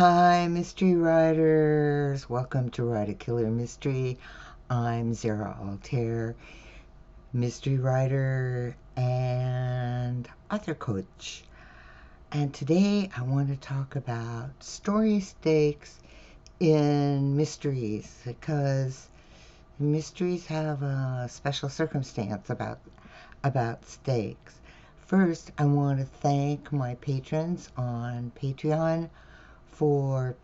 Hi, mystery writers. Welcome to Write a Killer Mystery. I'm Zara Altair, mystery writer and author coach. And today I want to talk about story stakes in mysteries because mysteries have a special circumstance about stakes. First, I want to thank my patrons on Patreon for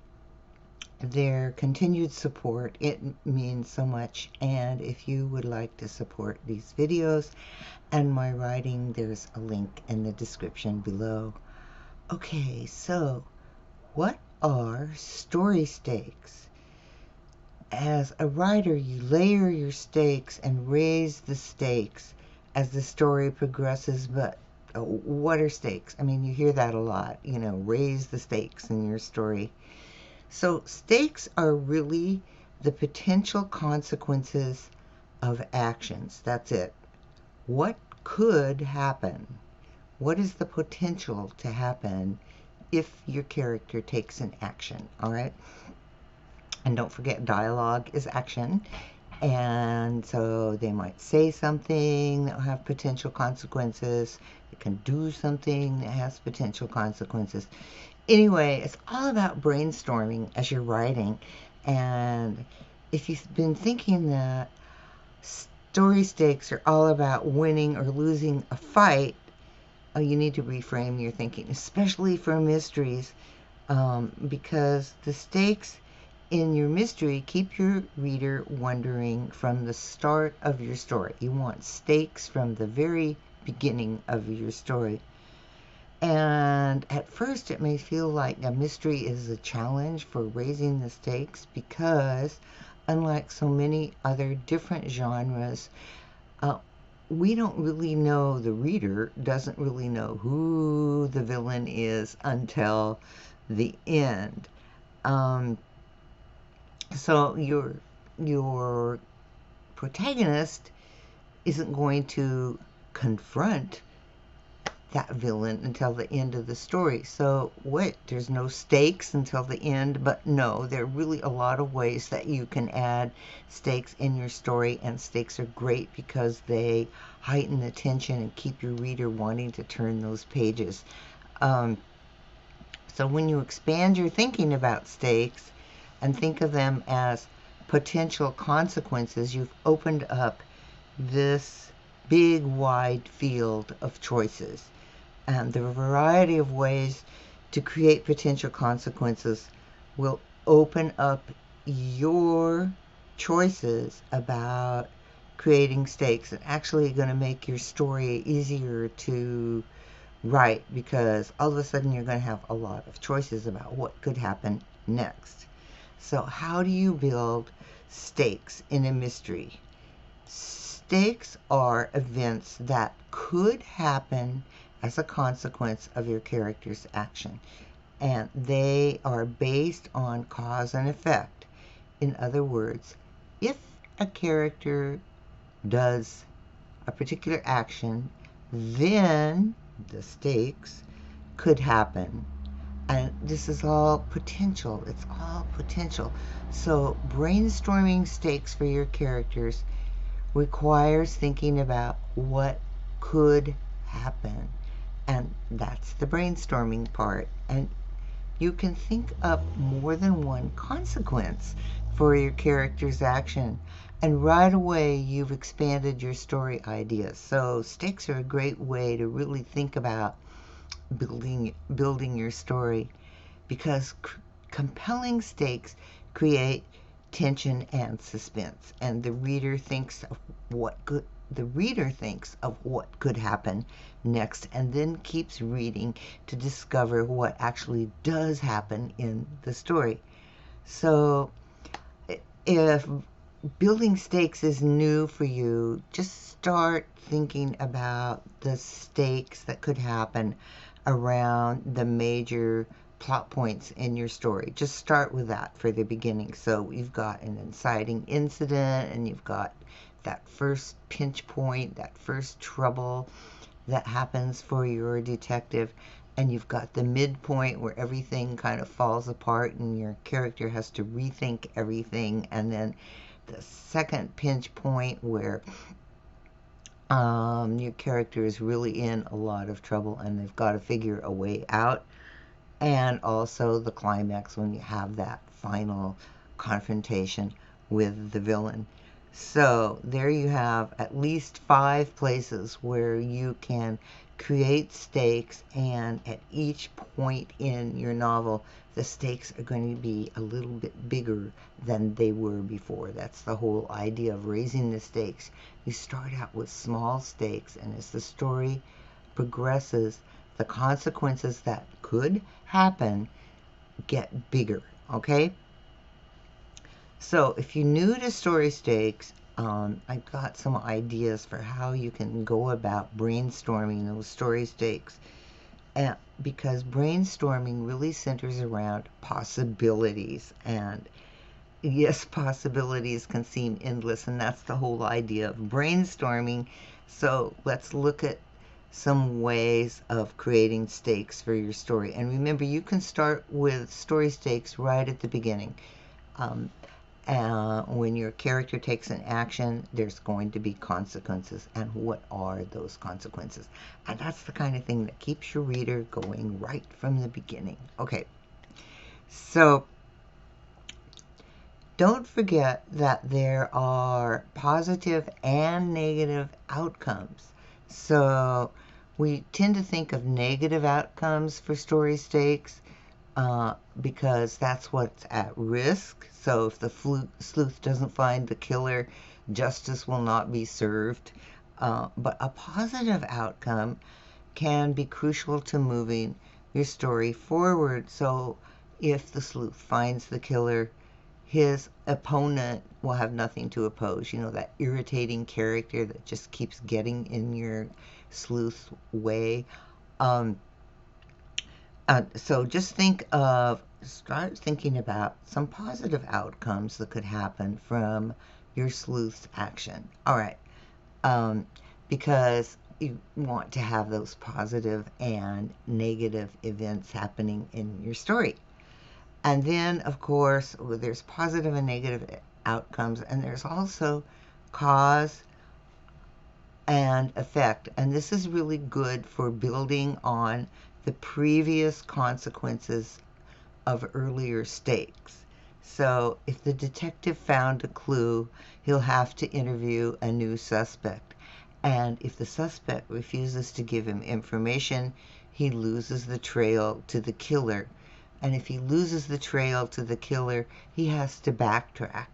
their continued support. It means so much. And if you would like to support these videos and my writing, there's a link in the description below. Okay, so what are story stakes? As a writer, you layer your stakes and raise the stakes as the story progresses, but what are stakes? I mean, you hear that a lot, raise the stakes in your story. So stakes are really the potential consequences of actions. That's it. What could happen? What is the potential to happen if your character takes an action? All right. And don't forget, dialogue is action. And so they might say something that will have potential consequences. They can do something that has potential consequences. Anyway, it's all about brainstorming as you're writing. And if you've been thinking that story stakes are all about winning or losing a fight, you need to reframe your thinking, especially for mysteries, because the stakes in your mystery keep your reader wondering from the start of your story. You want stakes from the very beginning of your story. And at first it may feel like a mystery is a challenge for raising the stakes because, unlike so many other different genres, we don't really know, the reader doesn't really know who the villain is until the end. So your protagonist isn't going to confront that villain until the end of the story. So there's no stakes until the end, but no, there are really a lot of ways that you can add stakes in your story, and stakes are great because they heighten the tension and keep your reader wanting to turn those pages. So when you expand your thinking about stakes and think of them as potential consequences, you've opened up this big wide field of choices. And the variety of ways to create potential consequences will open up your choices about creating stakes, and actually going to make your story easier to write, because all of a sudden you're going to have a lot of choices about what could happen next. So how do you build stakes in a mystery? Stakes are events that could happen as a consequence of your character's action, and they are based on cause and effect. In other words, if a character does a particular action, then the stakes could happen. And this is all potential. It's all potential. So brainstorming stakes for your characters requires thinking about what could happen. And that's the brainstorming part. And you can think up more than one consequence for your character's action. And right away, you've expanded your story ideas. So stakes are a great way to really think about building your story, because compelling stakes create tension and suspense, and the reader thinks of what could happen next, and then keeps reading to discover what actually does happen in the story. So if building stakes is new for you, just start thinking about the stakes that could happen around the major plot points in your story. Just start with that for the beginning. So you've got an inciting incident, and you've got that first pinch point, that first trouble that happens for your detective, and you've got the midpoint where everything kind of falls apart and your character has to rethink everything, and then the second pinch point where your character is really in a lot of trouble and they've got to figure a way out, and also the climax when you have that final confrontation with the villain. So there you have at least 5 places where you can create stakes, and at each point in your novel, the stakes are going to be a little bit bigger than they were before. That's the whole idea of raising the stakes. You start out with small stakes, and as the story progresses, the consequences that could happen get bigger, okay? So if you're new to story stakes, I've got some ideas for how you can go about brainstorming those story stakes. Because brainstorming really centers around possibilities. And yes, possibilities can seem endless, and that's the whole idea of brainstorming. So let's look at some ways of creating stakes for your story. And remember, you can start with story stakes right at the beginning. When your character takes an action, there's going to be consequences. And what are those consequences? And that's the kind of thing that keeps your reader going right from the beginning. Okay, so don't forget that there are positive and negative outcomes. So we tend to think of negative outcomes for story stakes because that's what's at risk. So if the sleuth doesn't find the killer, justice will not be served. But a positive outcome can be crucial to moving your story forward. So if the sleuth finds the killer, his opponent will have nothing to oppose. You know, that irritating character that just keeps getting in your sleuth way. So just start thinking about some positive outcomes that could happen from your sleuth's action. All right, because you want to have those positive and negative events happening in your story. And then, of course, there's positive and negative outcomes, and there's also cause and effect. And this is really good for building on the previous consequences of earlier stakes. So if the detective found a clue, he'll have to interview a new suspect. And if the suspect refuses to give him information, he loses the trail to the killer. And if he loses the trail to the killer, he has to backtrack.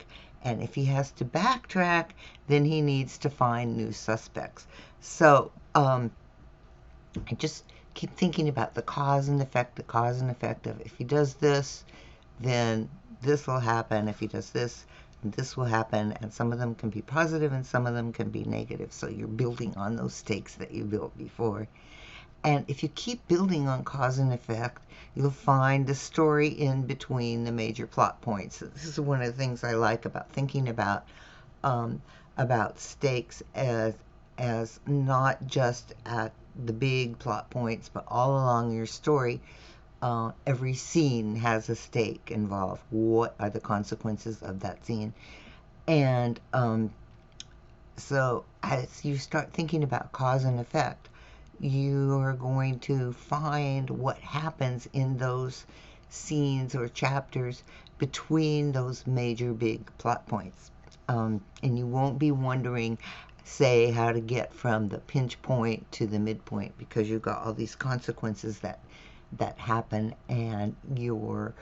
And if he has to backtrack, then he needs to find new suspects. So I just keep thinking about the cause and effect, of if he does this, then this will happen. If he does this, this will happen. And some of them can be positive and some of them can be negative. So you're building on those stakes that you built before. And if you keep building on cause and effect, you'll find the story in between the major plot points. This is one of the things I like about thinking about stakes as not just at the big plot points, but all along your story. Every scene has a stake involved. What are the consequences of that scene? And so as you start thinking about cause and effect, you are going to find what happens in those scenes or chapters between those major big plot points. And you won't be wondering, say, how to get from the pinch point to the midpoint, because you've got all these consequences that happen and your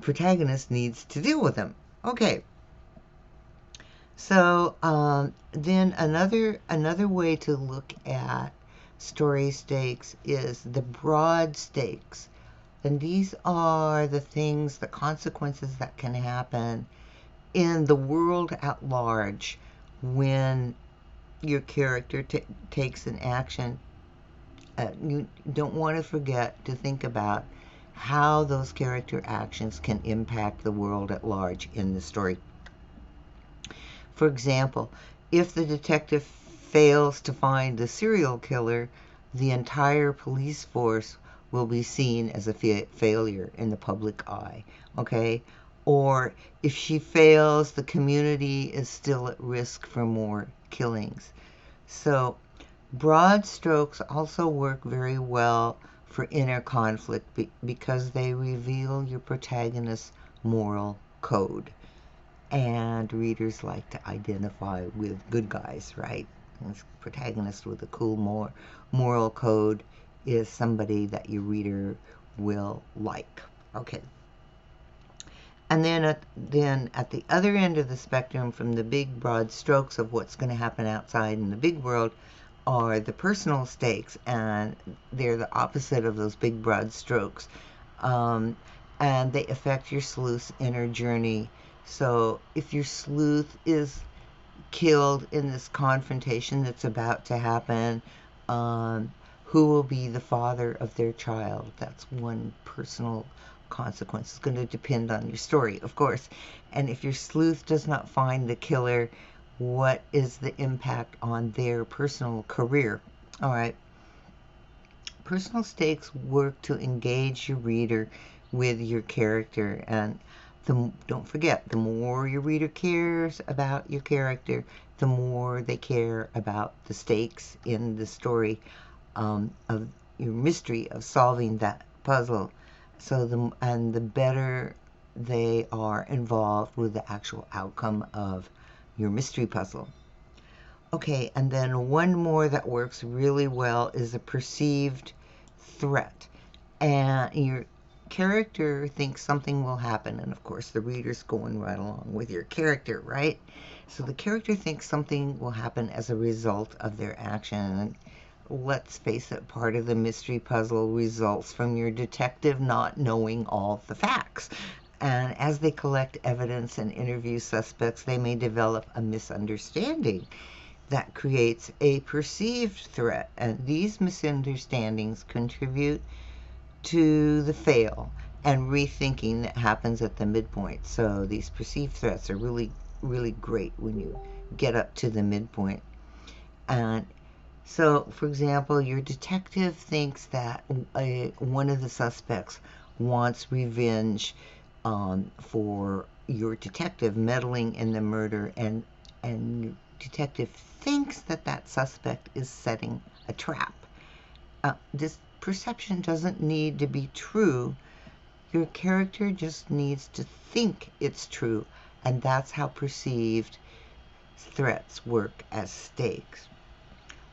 protagonist needs to deal with them. Okay. So then another way to look at story stakes is the broad stakes. And these are the things, the consequences that can happen in the world at large when your character takes an action. You don't want to forget to think about how those character actions can impact the world at large in the story. For example, if the detective fails to find the serial killer, the entire police force will be seen as a failure in the public eye, okay? Or if she fails, the community is still at risk for more killings. So broad strokes also work very well for inner conflict because they reveal your protagonist's moral code. And readers like to identify with good guys, right? This protagonist with a cool moral code is somebody that your reader will like. Okay. And then at the other end of the spectrum, from the big broad strokes of what's going to happen outside in the big world, are the personal stakes, and they're the opposite of those big broad strokes. And they affect your sleuth's inner journey. So if your sleuth is killed in this confrontation that's about to happen, who will be the father of their child? That's one personal consequence. It's going to depend on your story, of course. And if your sleuth does not find the killer, what is the impact on their personal career? All right. Personal stakes work to engage your reader with your character, and don't forget, the more your reader cares about your character, the more they care about the stakes in the story, of your mystery of solving that puzzle. So the better they are involved with the actual outcome of your mystery puzzle. Okay, and then one more that works really well is a perceived threat. And your character thinks something will happen, and of course the reader's going right along with your character, right? So the character thinks something will happen as a result of their action. And let's face it, part of the mystery puzzle results from your detective not knowing all the facts. And as they collect evidence and interview suspects, they may develop a misunderstanding that creates a perceived threat. And these misunderstandings contribute to the fail and rethinking that happens at the midpoint. So these perceived threats are really, really great when you get up to the midpoint. And so, for example, your detective thinks that one of the suspects wants revenge for your detective meddling in the murder, and your detective thinks that that suspect is setting a trap. This perception doesn't need to be true. Your character just needs to think it's true, and that's how perceived threats work as stakes.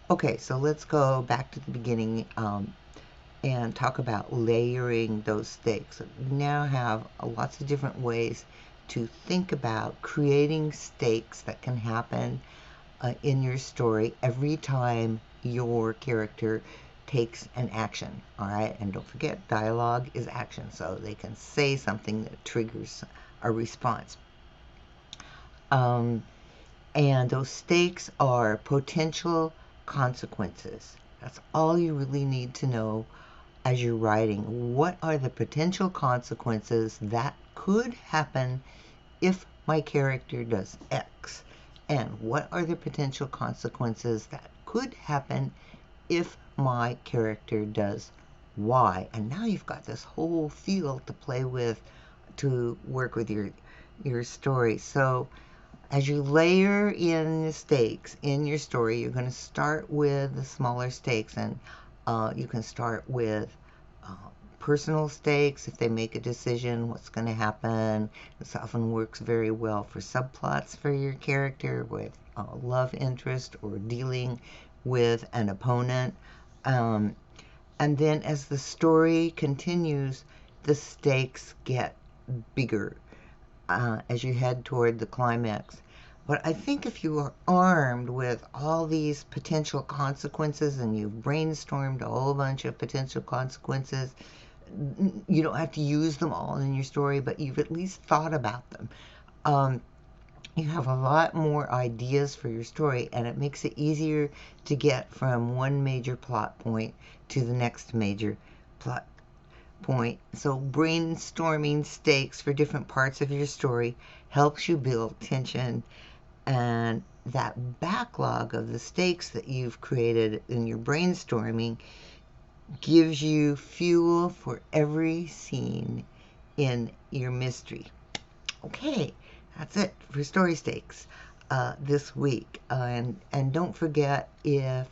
Okay, so let's go back to the beginning and talk about layering those stakes. We now have lots of different ways to think about creating stakes that can happen in your story every time your character takes an action. All right, and don't forget, dialogue is action, so they can say something that triggers a response. And those stakes are potential consequences. That's all you really need to know as you're writing. What are the potential consequences that could happen if my character does X? And what are the potential consequences that could happen if my character does Y? And now you've got this whole field to play with, to work with your story. So as you layer in the stakes in your story, you're going to start with the smaller stakes, and you can start with personal stakes. If they make a decision, what's going to happen. This often works very well for subplots for your character, with love interest or dealing with an opponent. And then as the story continues, the stakes get bigger as you head toward the climax. But I think if you are armed with all these potential consequences and you've brainstormed a whole bunch of potential consequences, you don't have to use them all in your story, but you've at least thought about them. You have a lot more ideas for your story, and it makes it easier to get from one major plot point to the next major plot point. So brainstorming stakes for different parts of your story helps you build tension, and that backlog of the stakes that you've created in your brainstorming gives you fuel for every scene in your mystery. Okay, that's it for Story Stakes this week. And don't forget, if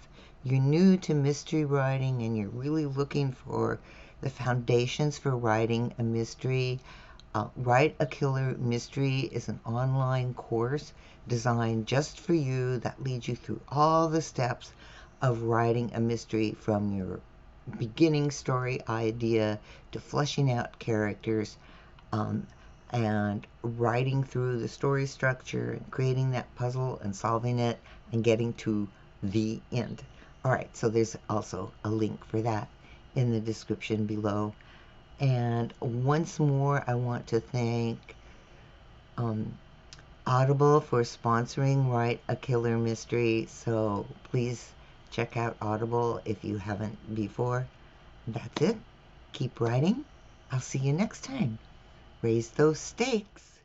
you're new to mystery writing and you're really looking for the foundations for writing a mystery, Write a Killer Mystery is an online course designed just for you that leads you through all the steps of writing a mystery, from your beginning story idea to fleshing out characters, um, and writing through the story structure and creating that puzzle and solving it and getting to the end. All right, so there's also a link for that in the description below. And once more, I want to thank um, Audible for sponsoring Write a Killer Mystery. So please check out Audible if you haven't before. That's it. Keep writing. I'll see you next time. Raise those stakes.